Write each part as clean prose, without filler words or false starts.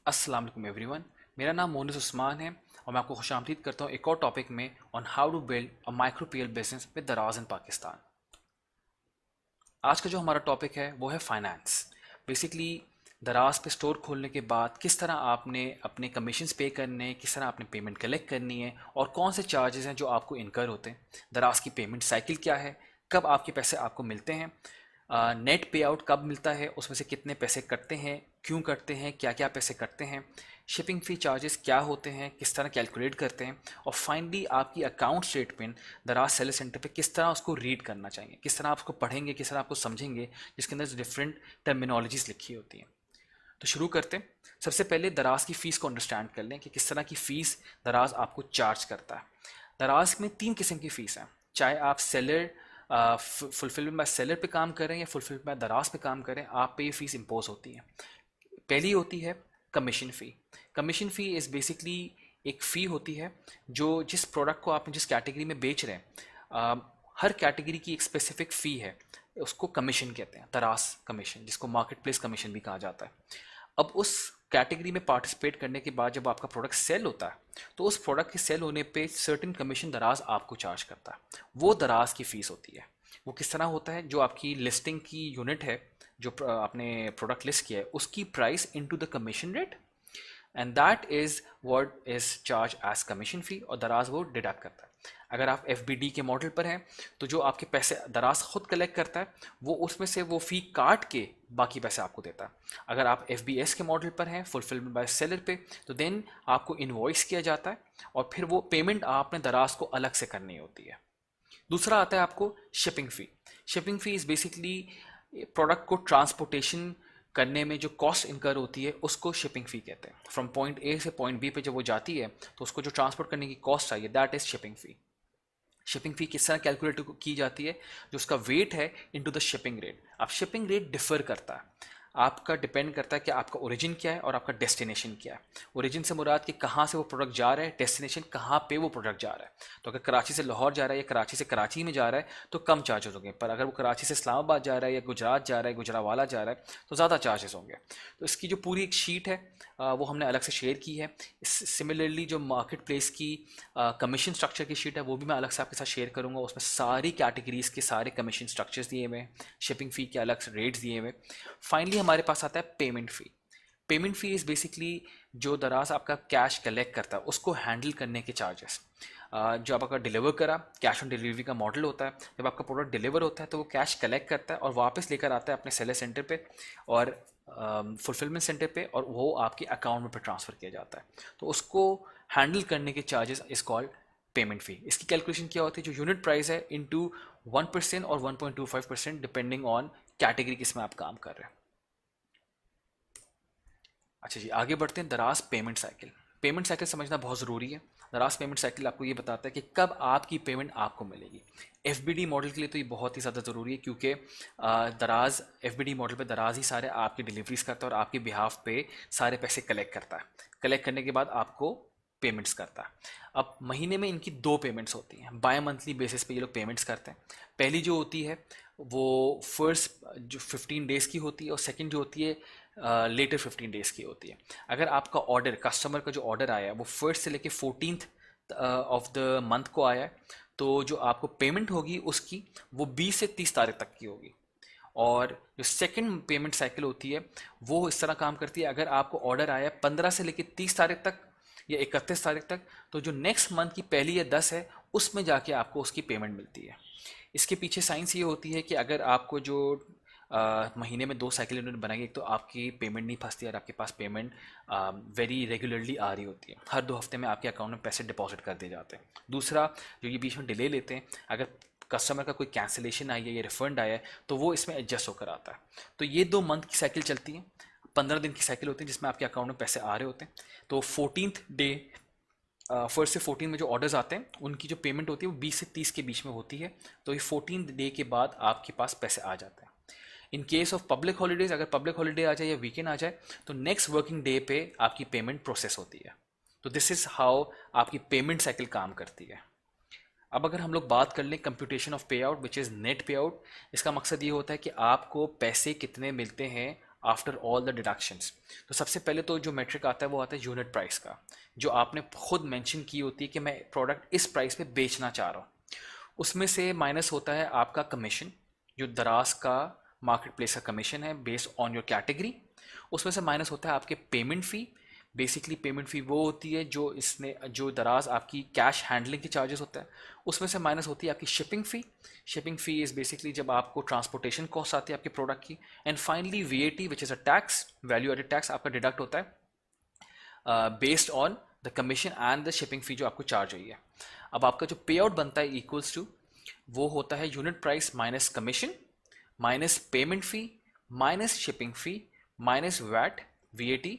अस्सलाम वालेकुम एवरीवन। मेरा नाम मोनिस उस्मान है और मैं आपको खुशामदीद करता हूँ एक और टॉपिक में on how to build a micro PL business with Daraz in Pakistan. आज का जो हमारा टॉपिक है वो है फाइनेंस। बेसिकली दराज पे स्टोर खोलने के बाद किस तरह आपने अपने कमीशंस पे करने हैं, किस तरह आपने पेमेंट कलेक्ट करनी है और कौन से चार्जेस हैं जो आपको इनकर होते हैं। दराज की पेमेंट साइकिल क्या है, कब आपके पैसे आपको मिलते हैं, नेट पे आउट कब मिलता है, उसमें से कितने पैसे कटते हैं, क्यों करते हैं, क्या क्या पैसे कटते हैं, शिपिंग फ़ी चार्जेस क्या होते हैं, किस तरह कैलकुलेट करते हैं, और फाइनली आपकी अकाउंट स्टेटमेंट दराज सेलर सेंटर पे किस तरह उसको रीड करना चाहिए, किस तरह आप उसको पढ़ेंगे, किस तरह आपको समझेंगे, जिसके अंदर डिफरेंट टर्मिनोलॉजीज लिखी होती हैं। तो शुरू करते हैं। सबसे पहले दराज की फ़ीस को अंडरस्टैंड कर लें कि किस तरह की फ़ीस दराज आपको चार्ज करता है। दराज में 3 किस्म की फ़ीस हैं, चाहे आप सेलर फुलफिलमेंट बाय सेलर पे काम करें या फुलफिलमेंट बाय दराज पे काम करें, आप पे ये फ़ीस इम्पोज होती है। पहली होती है commission fee. Commission fee is basically एक फ़ी होती है जो जिस प्रोडक्ट को आपने जिस कैटेगरी में बेच रहे हैं, हर कैटेगरी की एक स्पेसिफिक फ़ी है, उसको कमीशन कहते हैं, दराज कमीशन, जिसको मार्केट प्लेस कमीशन भी कहा जाता है। अब उस कैटेगरी में पार्टिसिपेट करने के बाद जब आपका प्रोडक्ट सेल होता है तो उस प्रोडक्ट के सेल होने पे सर्टेन कमीशन दराज आपको चार्ज करता है, वो दराज की फ़ीस होती है। वो किस तरह होता है, जो आपकी लिस्टिंग की यूनिट है, जो आपने प्रोडक्ट लिस्ट किया है, उसकी price into the commission rate, and that is what is charge as commission fee, और दराज वो डिडक्ट करता है। अगर आप एफ के मॉडल पर हैं तो जो आपके पैसे दराज खुद कलेक्ट करता है वो उसमें से वो फ़ी काट के बाकी पैसे आपको देता है। अगर आप एफ के मॉडल पर हैं फुलफिलमेंट बाय सेलर पे, तो देन आपको इन्वॉइस किया जाता है और फिर वो पेमेंट आपने दराज को अलग से करनी होती है। दूसरा आता है आपको shipping fee. Shipping fee is basically product को ट्रांसपोर्टेशन करने में जो कॉस्ट इनकर होती है उसको शिपिंग फ़ी कहते हैं। फ्रॉम पॉइंट ए से पॉइंट बी पे जब वो जाती है तो उसको जो ट्रांसपोर्ट करने की कॉस्ट आई है, that is shipping fee. Shipping fee किस तरह कैलकुलेट की जाती है, जो उसका वेट है इनटू द शिपिंग रेट। अब शिपिंग रेट डिफर करता है, आपका डिपेंड करता है कि आपका ओरिजिन क्या है और आपका डेस्टिनेशन क्या है। ओरिजिन से मुराद कि कहाँ से वो प्रोडक्ट जा रहा है, डेस्टिनेशन कहाँ पे वो प्रोडक्ट जा रहा है। तो अगर कराची से लाहौर जा रहा है या कराची से कराची में जा रहा है तो कम चार्जेस होंगे, पर अगर वो कराची से इस्लामाबाद जा रहा है या गुजरात जा रहा है, गुजरावाला जा रहा है, तो ज़्यादा चार्जेस होंगे। तो इसकी जो पूरी एक शीट है वो हमने अलग से शेयर की है। सिमिलरली जो मार्केट प्लेस की कमीशन स्ट्रक्चर की शीट है वो भी मैं अलग से आपके साथ शेयर करूँगा। उसमें सारी कैटेगरीज़ के सारे कमीशन स्ट्रक्चर्स दिए हुए हैं, शिपिंग फ़ी के अलग से रेट्स दिए हुए। फाइनली हमारे पास आता है payment fee. Payment fee is basically जो दराज आपका कैश कलेक्ट करता है उसको हैंडल करने के चार्जेस। जो आपका डिलीवर करा, कैश ऑन डिलीवरी का मॉडल होता है। जब आपका प्रोडक्ट डिलीवर होता है तो वो कैश कलेक्ट करता है और वापस लेकर आता है अपने सेलर सेंटर पे और फुलफिलमेंट सेंटर पे, और वो आपके अकाउंट में पे ट्रांसफ़र किया जाता है। तो उसको हैंडल करने के चार्जेस इज़ कॉल्ड पेमेंट फ़ी। इसकी कैलकुलेशन क्या होती है, जो यूनिट प्राइस है इंटू 1% और 1.25% डिपेंडिंग ऑन कैटेगरी किस में आप काम कर रहे हैं। अच्छा जी, आगे बढ़ते हैं। दराज पेमेंट साइकिल। पेमेंट साइकिल समझना बहुत ज़रूरी है। दराज पेमेंट साइकिल आपको ये बताता है कि कब आपकी पेमेंट आपको मिलेगी। एफ मॉडल के लिए तो ये बहुत ही ज़्यादा ज़रूरी है, क्योंकि दराज एफ मॉडल पे दराज ही सारे आपकी डिलीवरीज करता है और आपके बिहाफ पे सारे पैसे कलेक्ट करता है। कलेक्ट करने के बाद आपको पेमेंट्स करता है। अब महीने में इनकी 2 पेमेंट्स होती हैं, बाय मंथली बेसिस पे ये लोग पेमेंट्स करते हैं। पहली जो होती है वो फर्स्ट जो 15 डेज़ की होती है, और सेकंड जो होती है लेटर 15 डेज़ की होती है। अगर आपका ऑर्डर, कस्टमर का जो ऑर्डर आया है वो फर्स्ट से लेके 14th ऑफ द मंथ को आया है, तो जो आपको पेमेंट होगी उसकी वो 20 से 30 तारीख तक की होगी। और जो सेकंड पेमेंट साइकिल होती है वो इस तरह काम करती है, अगर आपको ऑर्डर आया 15 से लेकर 30 तारीख तक या 31 तारीख तक, तो जो नेक्स्ट मंथ की पहली या 10 है उसमें जाके आपको उसकी पेमेंट मिलती है। इसके पीछे साइंस ये होती है कि अगर आपको जो महीने में 2 साइकिल इन्होंने बनाई, एक तो आपकी पेमेंट नहीं फंसती और आपके पास पेमेंट वेरी रेगुलरली आ रही होती है, हर 2 हफ्ते में आपके अकाउंट में पैसे डिपॉजिट कर दिए जाते हैं। दूसरा, जो ये बीच में डिले लेते हैं, अगर कस्टमर का कोई कैंसिलेशन आई है या रिफंड आया है तो वो इसमें एडजस्ट होकर आता है। तो ये 2 मंथ की साइकिल चलती है, 15 दिन की साइकिल होती है जिसमें आपके अकाउंट में पैसे आ रहे होते हैं। तो 14th डे, फर्स्ट से 14 में जो ऑर्डर्स आते हैं उनकी जो पेमेंट होती है वो 20 से 30 के बीच में होती है। तो ये 14th डे के बाद आपके पास पैसे आ जाते हैं। In case of public holidays, अगर पब्लिक हॉलीडे आ जाए या वीकेंड आ जाए तो नेक्स्ट वर्किंग डे पे आपकी पेमेंट प्रोसेस होती है। तो दिस इज़ हाउ आपकी पेमेंट साइकिल काम करती है। अब अगर हम लोग बात कर लें कंप्यूटेशन ऑफ पे आउट विच इज़ नेट पे आउट, इसका मकसद ये होता है कि आपको पैसे कितने मिलते हैं आफ्टर ऑल द डिडक्शंस। तो सबसे पहले तो जो मेट्रिक आता है वो आता है यूनिट प्राइस का, जो आपने खुद मेंशन की होती है कि मैं प्रोडक्ट इस प्राइस पे बेचना चाह रहा हूँ। उसमें से माइनस होता है आपका कमीशन, जो दराज का मार्केट प्लेस का कमीशन है बेस्ड ऑन योर कैटेगरी। उसमें से माइनस होता है आपके पेमेंट फ़ी। बेसिकली पेमेंट फ़ी वो होती है जो दराज आपकी कैश हैंडलिंग की चार्जेस होता है। उसमें से माइनस होती है आपकी shipping fee. Shipping fee is basically जब आपको ट्रांसपोर्टेशन कॉस्ट आती है आपके प्रोडक्ट की। And finally VAT which is a tax, value added tax आपका डिडक्ट होता है based on the commission and the shipping fee जो आपको चार्ज हुई है। अब आपका जो पे आउट बनता है इक्वल्स टू, वो होता है unit price minus commission minus payment fee minus shipping fee minus VAT VAT,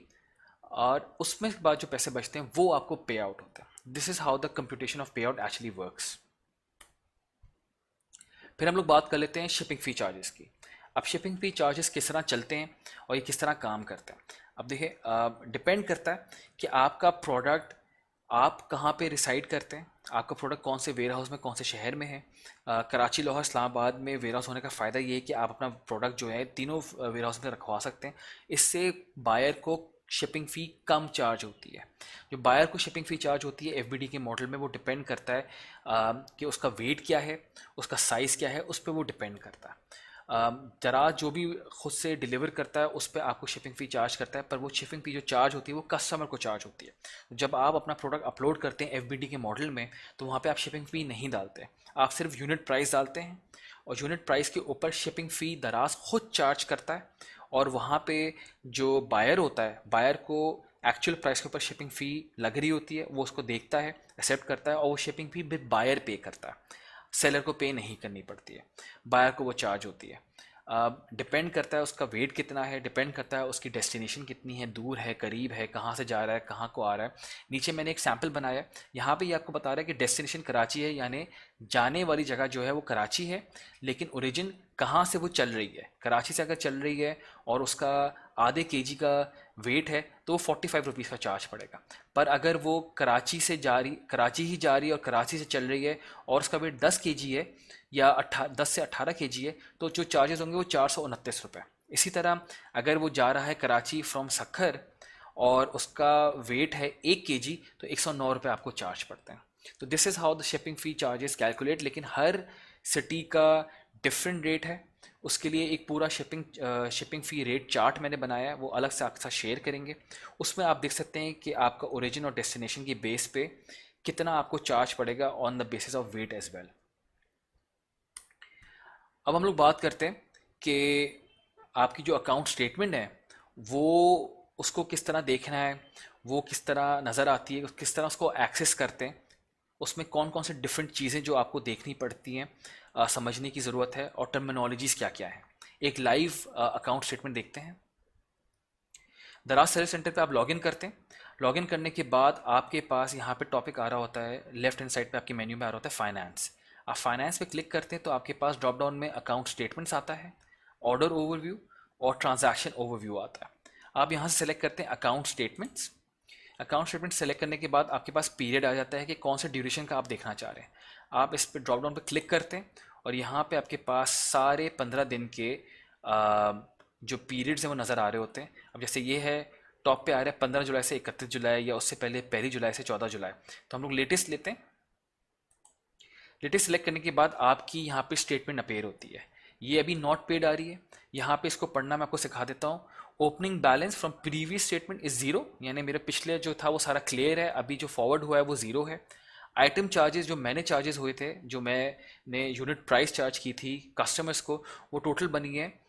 और उसमें बाद जो पैसे बचते हैं वो आपको पे आउट होता है। This is how the computation of पे आउट एक्चुअली वर्क्स। फिर हम लोग बात कर लेते हैं शिपिंग फ़ी चार्जेस की। अब शिपिंग फ़ी चार्जेस किस तरह चलते हैं और ये किस तरह काम करते हैं। अब देखिए, डिपेंड करता है कि आपका प्रोडक्ट आप कहाँ पे रिसाइड करते हैं, आपका प्रोडक्ट कौन से वेयर हाउस में, कौन से शहर में है। कराची, लाहौर, इस्लामाबाद में वेयर हाउस होने का फ़ायदा ये है कि आप अपना प्रोडक्ट जो है तीनों वेयर हाउस में रखवा सकते हैं। इससे बायर को शिपिंग फ़ी कम चार्ज होती है। जो बायर को शिपिंग फ़ी चार्ज होती है FBD के मॉडल में, वो डिपेंड करता है कि उसका वेट क्या है, उसका साइज़ क्या है, उस पर वो डिपेंड करता है। दराज जो भी खुद से डिलीवर करता है उस पर आपको शिपिंग फ़ी चार्ज करता है, पर वो शिपिंग फ़ी जो चार्ज होती है वो कस्टमर को चार्ज होती है। जब आप अपना प्रोडक्ट अपलोड करते हैं FBD के मॉडल में, तो वहाँ पे आप शिपिंग फ़ी नहीं डालते, आप सिर्फ यूनिट प्राइस डालते हैं, और यूनिट प्राइस के ऊपर शिपिंग फ़ी दराज खुद चार्ज करता है। और वहाँ पे जो बायर होता है, बायर को एक्चुअल प्राइस के ऊपर शिपिंग फ़ी लग रही होती है, वो उसको देखता है, एक्सेप्ट करता है, और वो शिपिंग फ़ी विद बायर पे करता है। सेलर को पे नहीं करनी पड़ती है, बायर को वो चार्ज होती है। डिपेंड करता है उसका वेट कितना है, डिपेंड करता है उसकी डेस्टिनेशन कितनी है, दूर है, करीब है, कहाँ से जा रहा है, कहाँ को आ रहा है। नीचे मैंने एक सैम्पल बनाया है, यहाँ पे ये आपको बता रहा है कि डेस्टिनेशन कराची है, यानी जाने वाली जगह जो है वो कराची है, लेकिन ओरिजिन कहाँ से वो चल रही है। कराची से अगर चल रही है और उसका आधे kg का वेट है तो वो 45 रुपीज़ का चार्ज पड़ेगा। पर अगर वो कराची ही जा रही है और कराची से चल रही है और उसका वेट 10 kg है या 10 से 18 kg है, तो जो चार्जेस होंगे वो 429 रुपये। इसी तरह अगर वो जा रहा है कराची फ्रॉम सखर और उसका वेट है 1 kg, तो 109 रुपये आपको चार्ज पड़ते हैं। तो this is how the shipping fee charges calculate. लेकिन हर सिटी का डिफरेंट रेट है, उसके लिए एक पूरा शिपिंग फ़ी रेट चार्ट मैंने बनाया है, वो अलग से आपके साथ शेयर करेंगे। उसमें आप देख सकते हैं कि आपका ओरिजिन और डेस्टिनेशन की बेस पे कितना आपको चार्ज पड़ेगा on the basis of weight as well. अब हम लोग बात करते हैं कि आपकी जो अकाउंट स्टेटमेंट है वो उसको किस तरह देखना है, वो किस तरह नज़र आती है, किस तरह उसको एक्सेस करते हैं, उसमें कौन कौन से डिफरेंट चीज़ें जो आपको देखनी पड़ती हैं, समझने की ज़रूरत है, और टर्मिनोलॉजीज़ क्या क्या है। एक लाइव अकाउंट स्टेटमेंट देखते हैं। दराज सर्विस सेंटर पे आप लॉगिन करते हैं। लॉगिन करने के बाद आपके पास यहाँ पे टॉपिक आ रहा होता है, लेफ्ट हैंड साइड पे आपके मेन्यू में आ रहा होता है फाइनेंस। आप फाइनेंस पे क्लिक करते हैं तो आपके पास ड्रॉप डाउन में अकाउंट स्टेटमेंट्स आता है, ऑर्डर ओवरव्यू और ट्रांजैक्शन ओवरव्यू आता है। आप यहाँ से सेलेक्ट करते हैं account statements. Account statement select करने के बाद आपके पास पीरियड आ जाता है कि कौन से ड्यूरेशन का आप देखना चाह रहे हैं। आप इस पर ड्रॉप डाउन पर क्लिक करते हैं और यहाँ पे आपके पास सारे 15 दिन के जो पीरियड्स हैं वो नज़र आ रहे होते हैं। अब जैसे ये है, टॉप पे आ रहा है 15 जुलाई से 31 जुलाई, या उससे पहले 1 जुलाई से 14 जुलाई। तो हम लोग लेटेस्ट लेते हैं। लेटेस्ट सेलेक्ट करने के बाद आपकी यहाँ पे स्टेटमेंट अपेयर होती है। ये अभी नॉट पेड आ रही है, यहाँ पे इसको पढ़ना मैं आपको सिखा देता हूँ। Opening balance from previous statement is zero, यानी मेरे पिछले जो था वो सारा क्लियर है, अभी जो फॉरवर्ड हुआ है वो जीरो है। आइटम चार्जेस जो मैंने चार्जेस हुए थे, जो मैंने यूनिट प्राइस चार्ज की थी कस्टमर्स को, वो टोटल बनी है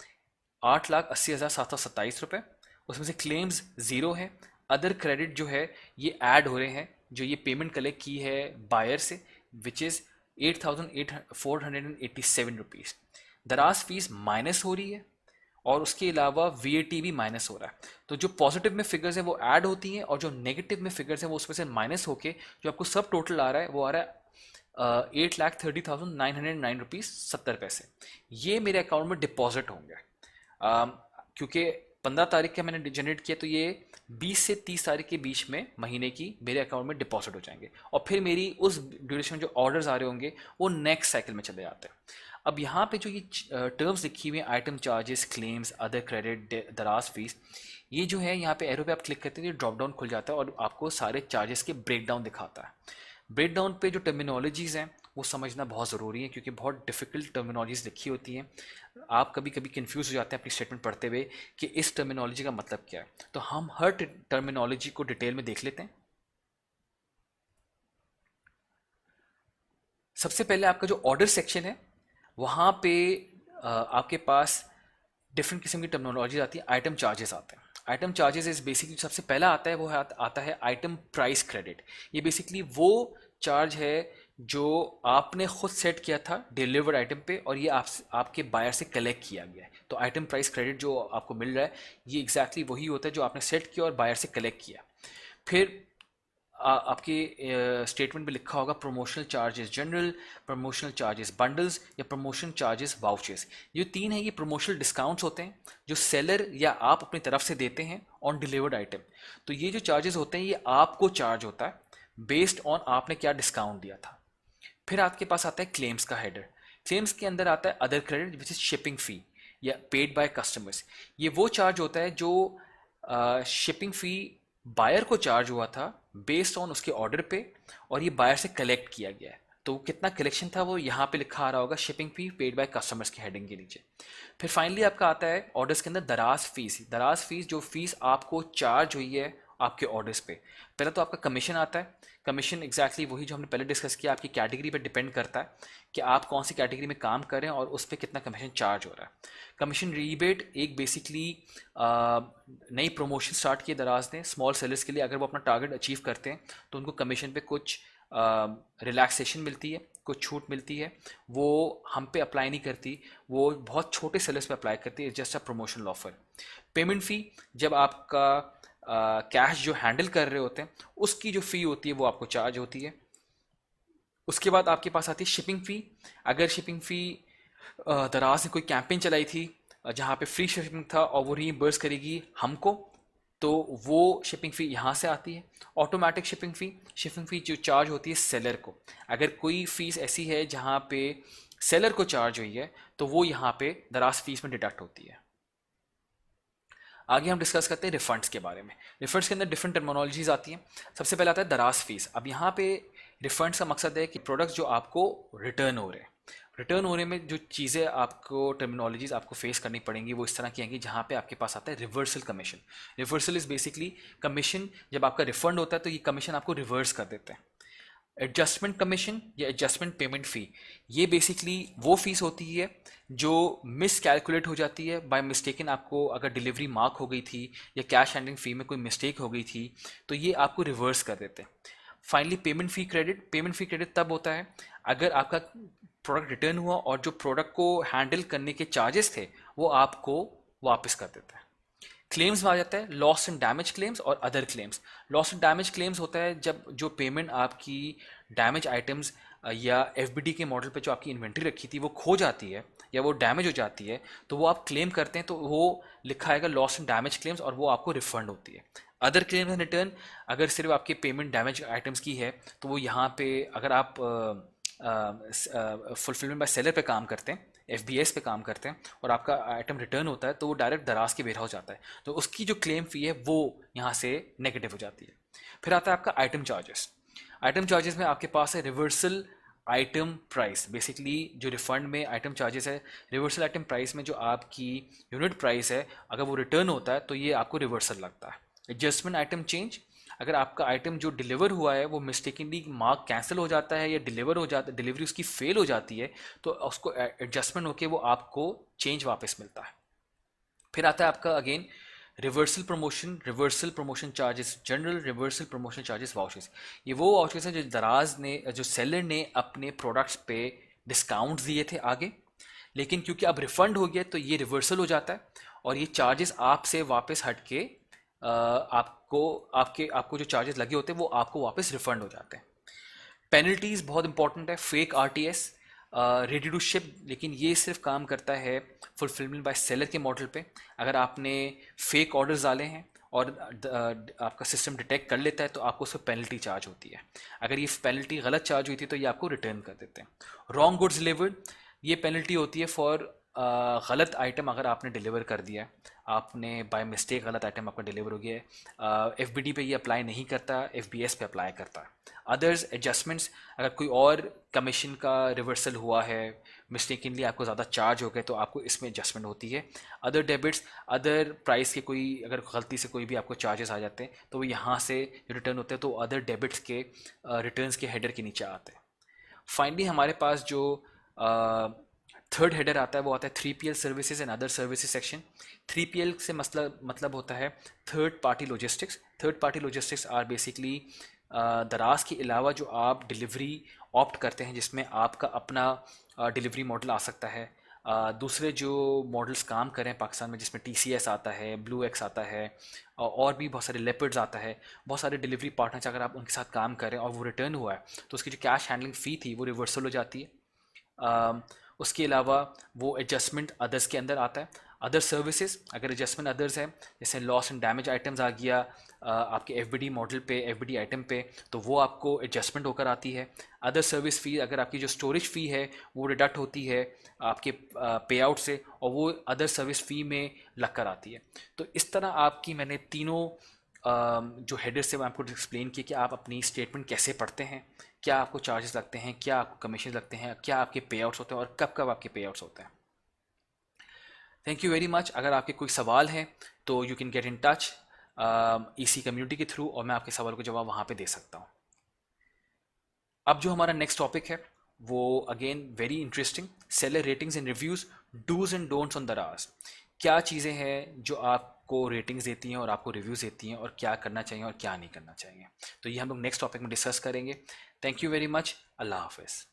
8,80,727 रुपये। उसमें से क्लेम्स ज़ीरो है। अदर क्रेडिट जो है ये ऐड हो रहे हैं, जो ये पेमेंट कलेक्ट की है बायर से, विच इज़ 8,487 रुपीज़। दराज फीस माइनस हो रही है और उसके अलावा VAT भी माइनस हो रहा है। तो जो पॉजिटिव में फिगर्स हैं वो ऐड होती हैं, और जो नेगेटिव में फिगर्स हैं वो उसमें से माइनस होके जो आपको सब टोटल आ रहा है वो आ रहा है 8,30,909 रुपीज़ 70 पैसे। ये मेरे अकाउंट में डिपॉजिट होंगे। क्योंकि 15 तारीख का मैंने जनरेट किया, तो ये 20 से 30 तारीख के बीच में महीने की मेरे अकाउंट में डिपॉजिट हो जाएंगे, और फिर मेरी उस ड्यूरेशन में जो ऑर्डर्स आ रहे होंगे वो नेक्स्ट साइकिल में चले जाते हैं। अब यहाँ पे जो ये टर्म्स लिखी हुई हैं, item charges, claims, other credit, दराज फीस, ये जो है यहाँ पे एरो पे आप क्लिक करते हैं तो ड्रॉप डाउन खुल जाता है और आपको सारे चार्जेस के ब्रेक डाउन दिखाता है। ब्रेक डाउन पे जो टर्मिनोलॉजीज़ हैं वो समझना बहुत ज़रूरी है, क्योंकि बहुत डिफ़िकल्ट टर्मिनोलॉजीज़ लिखी होती हैं। आप कभी कभी कंफ्यूज हो जाते हैं अपनी स्टेटमेंट पढ़ते हुए कि इस टर्मिनोलॉजी का मतलब क्या है। तो हम हर टर्मिनोलॉजी को डिटेल में देख लेते हैं। सबसे पहले आपका जो ऑर्डर सेक्शन है वहाँ पे आपके पास डिफरेंट किस्म की टर्मिनोलॉजी आती है। आइटम चार्जेस आते हैं। आइटम चार्जेस इज बेसिकली सबसे पहला आता है वो आता है आइटम प्राइस क्रेडिट। ये बेसिकली वो चार्ज है जो आपने खुद सेट किया था डिलीवर्ड आइटम पे और ये आपके बायर से कलेक्ट किया गया है। तो आइटम प्राइस क्रेडिट जो आपको मिल रहा है ये एग्जैक्टली वही होता है जो आपने सेट किया और बायर से कलेक्ट किया। फिर आपके स्टेटमेंट में लिखा होगा promotional charges general, promotional charges bundles या प्रमोशन चार्जेस वाउचर्स। ये तीन है, ये प्रमोशनल डिस्काउंट्स होते हैं जो सेलर या आप अपनी तरफ से देते हैं ऑन डिलीवर्ड आइटम। तो ये जो चार्जेस होते हैं ये आपको चार्ज होता है बेस्ड ऑन आपने क्या डिस्काउंट दिया था। फिर आपके पास आता है क्लेम्स का हेडर। क्लेम्स के अंदर आता है other credit which is shipping fee या पेड बाय कस्टमर्स। ये वो चार्ज होता है जो शिपिंग फी बायर को चार्ज हुआ था बेस्ड ऑन उसके ऑर्डर पे और ये बायर से कलेक्ट किया गया है। तो कितना कलेक्शन था वो यहाँ पे लिखा आ रहा होगा shipping fee paid by customers के हेडिंग के नीचे। फिर फाइनली आपका आता है ऑर्डर्स के अंदर दराज फीस। दराज फीस जो फीस आपको चार्ज हुई है आपके ऑर्डर्स पे। पहले तो आपका कमीशन आता है। कमीशन एग्जैक्टली वही जो हमने पहले डिस्कस किया, आपकी कैटेगरी पे डिपेंड करता है कि आप कौन सी कैटेगरी में काम कर रहे हैं और उस पर कितना कमीशन चार्ज हो रहा है। कमीशन रीबेट एक बेसिकली नई प्रमोशन स्टार्ट किए दराज ने स्मॉल सेलर्स के लिए। अगर वो अपना टारगेट अचीव करते हैं तो उनको कमीशन पे कुछ रिलैक्सेशन मिलती है, कुछ छूट मिलती है। वो हम पे अप्लाई नहीं करती, वो बहुत छोटे सेलर्स पे अप्लाई करती है, just a promotional offer. Payment fee जब आपका कैश जो हैंडल कर रहे होते हैं उसकी जो फ़ी होती है वो आपको चार्ज होती है। उसके बाद आपके पास आती है शिपिंग फ़ी। अगर शिपिंग फ़ी दराज ने कोई कैंपेन चलाई थी जहाँ पे फ्री शिपिंग था और वो रीइंबर्स करेगी हमको, तो वो शिपिंग फ़ी यहाँ से आती है। ऑटोमेटिक शिपिंग फ़ी जो चार्ज होती है सेलर को। अगर कोई फ़ीस ऐसी है जहाँ पे सेलर को चार्ज हुई है तो वो यहाँ पे दराज फीस में डिडक्ट होती है। आगे हम डिस्कस करते हैं रिफंड्स के बारे में। रिफंड्स के अंदर डिफरेंट टर्मिनोलॉजीज आती हैं। सबसे पहले आता है दराज फीस। अब यहाँ पे रिफंड्स का मकसद है कि प्रोडक्ट्स जो आपको रिटर्न हो रहे हैं, रिटर्न होने में जो चीज़ें आपको टर्मिनोलॉजीज आपको फेस करनी पड़ेंगी वो इस तरह की आएंगी। जहाँ पे आपके पास आता है reversal commission. Reversal is basically commission, जब आपका रिफंड होता है तो ये कमीशन आपको रिवर्स कर देते हैं। एडजस्टमेंट कमीशन या एडजस्टमेंट पेमेंट फ़ी, ये बेसिकली वो फीस होती है जो मिस कैलकुलेट हो जाती है बाय मिस्टेकन। आपको अगर डिलीवरी मार्क हो गई थी या कैश हैंडलिंग फ़ी में कोई मिस्टेक हो गई थी तो ये आपको रिवर्स कर देते हैं। फाइनली पेमेंट फ़ी क्रेडिट। पेमेंट फ़ी क्रेडिट तब होता है अगर आपका प्रोडक्ट रिटर्न हुआ और जो प्रोडक्ट को हैंडल करने के चार्जेस थे वो आपको वापस कर देते हैं। क्लेम्स में आ जाता है लॉस एंड डैमेज क्लेम्स और other claims. Loss and damage claims होता है जब जो पेमेंट आपकी डैमेज आइटम्स या एफबीडी के मॉडल पे जो आपकी इन्वेंट्री रखी थी वो खो जाती है या वो डैमेज हो जाती है तो वो आप क्लेम करते हैं, तो वो लिखा आएगा लॉस एंड डैमेज क्लेम्स और वो आपको रिफंड होती है। अदर क्लेम्स एंड रिटर्न, अगर सिर्फ आपकी पेमेंट डैमेज आइटम्स की है तो वो यहाँ पे अगर आप फुलफिलमेंट बाय सेलर पे काम करते हैं, एफबीएस पे काम करते हैं और आपका आइटम रिटर्न होता है तो वो डायरेक्ट दराज के वेयर हाउस जाता है, तो उसकी जो क्लेम फ़ी है वो यहाँ से नेगेटिव हो जाती है। फिर आता है आपका आइटम चार्जेस। आइटम चार्जेस में आपके पास है रिवर्सल आइटम प्राइस। बेसिकली जो रिफंड में आइटम चार्जेस है, रिवर्सल आइटम प्राइस में जो आपकी यूनिट प्राइस है अगर वो रिटर्न होता है तो ये आपको रिवर्सल लगता है। एडजस्टमेंट आइटम चेंज, अगर आपका आइटम जो डिलीवर हुआ है वो मिस्टेकनली मार्क कैंसिल हो जाता है या डिलीवर हो जाता है, डिलीवरी उसकी फेल हो जाती है तो उसको एडजस्टमेंट होके वो आपको चेंज वापस मिलता है। फिर आता है आपका again reversal promotion charges general, reversal promotion charges vouchers. ये वो वाउचर्स हैं जो दराज ने, जो सेलर ने अपने प्रोडक्ट्स पे डिस्काउंट्स दिए थे आगे, लेकिन क्योंकि अब रिफंड हो गया तो ये रिवर्सल हो जाता है और ये चार्जेस आपसे वापस हट के आपको जो चार्जेस लगे होते हैं वो आपको वापस रिफंड हो जाते हैं। पेनल्टीज़ बहुत इंपॉर्टेंट है। Fake RTS, ready to ship, लेकिन ये सिर्फ काम करता है फुलफिलमेंट बाय सेलर के मॉडल पे। अगर आपने फेक ऑर्डर्स डाले हैं और आपका सिस्टम डिटेक्ट कर लेता है तो आपको उस पर पेनल्टी चार्ज होती है। अगर ये पेनल्टी गलत चार्ज हुई थी तो ये आपको रिटर्न कर देते हैं। रॉन्ग गुड्स डिलीवर्ड, ये पेनल्टी होती है फॉर गलत आइटम अगर आपने डिलीवर कर दिया है, आपने बाय मिस्टेक गलत आइटम आपका डिलीवर हो गया है। एफबीडी पे ये अप्लाई नहीं करता, एफबीएस पे अप्लाई करता है। अदर्स एडजस्टमेंट्स, अगर कोई और कमीशन का रिवर्सल हुआ है, मिस्टेकनली आपको ज़्यादा चार्ज हो गए, तो आपको इसमें एडजस्टमेंट होती है। अदर डेबिट्स, अदर प्राइस के कोई अगर गलती से कोई भी आपको चार्जेस आ जाते हैं तो वो यहाँ से रिटर्न होते हैं, तो अदर डेबिट्स के रिटर्न्स के हेडर के नीचे आते हैं। फाइनली हमारे पास जो थर्ड हेडर आता है वो आता है 3PL services and other services section. 3PL से मतलब होता है third party logistics. Third party logistics are basically Daraz के अलावा जो आप डिलीवरी ऑप्ट करते हैं, जिसमें आपका अपना डिलीवरी मॉडल आ सकता है। दूसरे जो मॉडल्स काम करें पाकिस्तान में, जिसमें TCS आता है, ब्लू एक्स आता है, और भी बहुत सारे लेपर्ड्स आता है, बहुत सारे डिलीवरी पार्टनर्स, अगर आप उनके साथ काम करें और वो रिटर्न हुआ है तो उसकी जो कैश हैंडलिंग फ़ी थी वो रिवर्सल हो जाती है। उसके अलावा वो एडजस्टमेंट अदर्स के अंदर आता है। अदर सर्विसेज, अगर एडजस्टमेंट अदर्स है, जैसे लॉस एंड डैमेज आइटम्स आ गया आपके एफबीडी मॉडल पे, एफबीडी आइटम पे, तो वो आपको एडजस्टमेंट होकर आती है। अदर सर्विस फ़ी, अगर आपकी जो स्टोरेज फ़ी है वो डिडक्ट होती है आपके पे आउट से, और वो अदर सर्विस फ़ी में लग कर आती है। तो इस तरह आपकी मैंने तीनों जो हेडर से मैं आपको एक्सप्लेन किया कि आप अपनी स्टेटमेंट कैसे पढ़ते हैं, क्या आपको चार्जेस लगते हैं, क्या आपको कमीशन लगते हैं, क्या आपके पे आउट्स होते हैं और कब कब आपके पे आउट्स होते हैं। Thank you very much. अगर आपके कोई सवाल हैं तो you can get in touch इसी कम्युनिटी के थ्रू, और मैं आपके सवाल को जवाब वहाँ पे दे सकता हूँ। अब जो हमारा नेक्स्ट टॉपिक है वो again very interesting, seller ratings and reviews, dos and don'ts on Daraz. क्या चीज़ें हैं जो आपको रेटिंग्स देती हैं और आपको रिव्यूज़ देती हैं, और क्या करना चाहिए और क्या नहीं करना चाहिए, तो ये हम लोग नेक्स्ट टॉपिक में डिस्कस करेंगे। Thank you very much. अल्लाह हाफिज़।